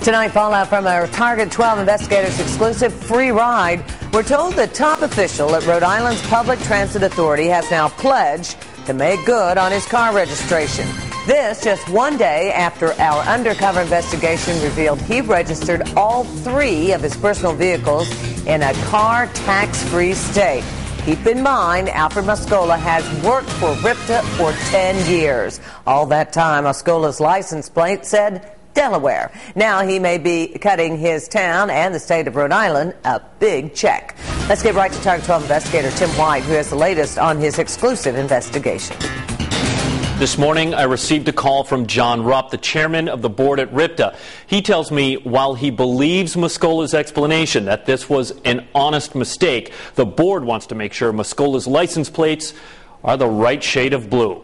Tonight, fallout from our Target 12 investigators exclusive free ride. We're told the top official at Rhode Island's Public Transit Authority has now pledged to make good on his car registration. This just one day after our undercover investigation revealed he registered all 3 of his personal vehicles in a car tax-free state. Keep in mind, Alfred Moscola has worked for RIPTA for 10 years. All that time, Moscola's license plate said Delaware. Now he may be cutting his town and the state of Rhode Island a big check. Let's get right to Target 12 investigator Tim White, who has the latest on his exclusive investigation. This morning, I received a call from John Rupp, the chairman of the board at RIPTA. He tells me while he believes Moscola's explanation that this was an honest mistake, the board wants to make sure Moscola's license plates are the right shade of blue.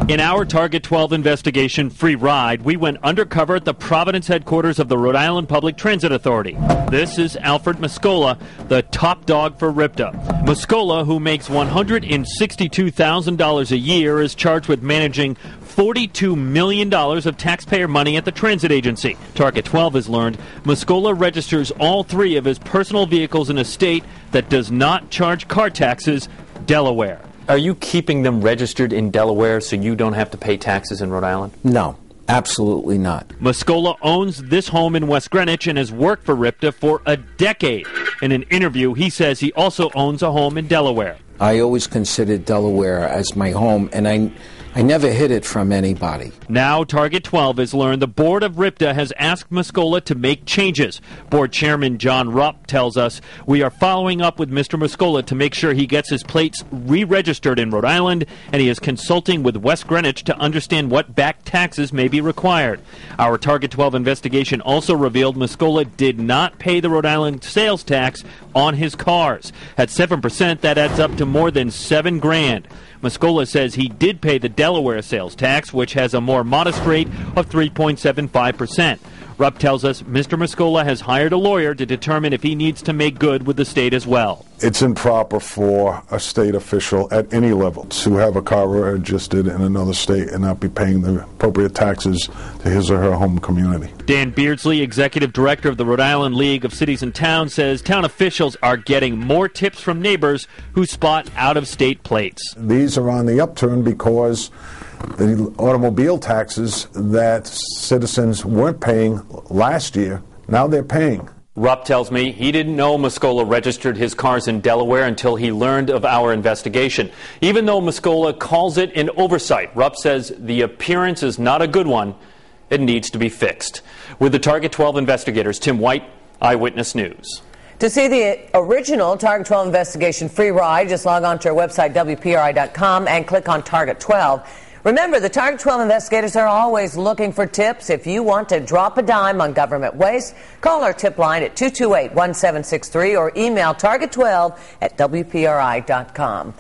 In our Target 12 investigation free ride, we went undercover at the Providence headquarters of the Rhode Island Public Transit Authority. This is Alfred Moscola, the top dog for RIPTA. Moscola, who makes $162,000 a year, is charged with managing $42 million of taxpayer money at the transit agency. Target 12 has learned Moscola registers all 3 of his personal vehicles in a state that does not charge car taxes, Delaware. Are you keeping them registered in Delaware so you don't have to pay taxes in Rhode Island? No, absolutely not. Moscola owns this home in West Greenwich and has worked for RIPTA for a decade. In an interview, he says he also owns a home in Delaware. I always considered Delaware as my home, and I never hid it from anybody. Now, Target 12 has learned the board of RIPTA has asked Moscola to make changes. Board chairman John Rupp tells us, we are following up with Mr. Moscola to make sure he gets his plates re-registered in Rhode Island, and he is consulting with West Greenwich to understand what back taxes may be required. Our Target 12 investigation also revealed Moscola did not pay the Rhode Island sales tax on his cars. At 7%, that adds up to more than $7 grand. Moscola says he did pay the Delaware sales tax, which has a more modest rate of 3.75%. Rupp tells us Mr. Moscola has hired a lawyer to determine if he needs to make good with the state as well. It's improper for a state official at any level to have a car registered in another state and not be paying the appropriate taxes to his or her home community. Dan Beardsley, executive director of the Rhode Island League of Cities and Towns, says town officials are getting more tips from neighbors who spot out-of-state plates. These are on the upturn because the automobile taxes that citizens weren't paying last year, now they're paying. Rupp tells me he didn't know Moscola registered his cars in Delaware until he learned of our investigation. Even though Moscola calls it an oversight, Rupp says the appearance is not a good one. It needs to be fixed. With the Target 12 investigators, Tim White, Eyewitness News. To see the original Target 12 investigation free ride, just log on to our website, WPRI.com, and click on Target 12. Remember, the Target 12 investigators are always looking for tips. If you want to drop a dime on government waste, call our tip line at 228-1763 or email target12@WPRI.com.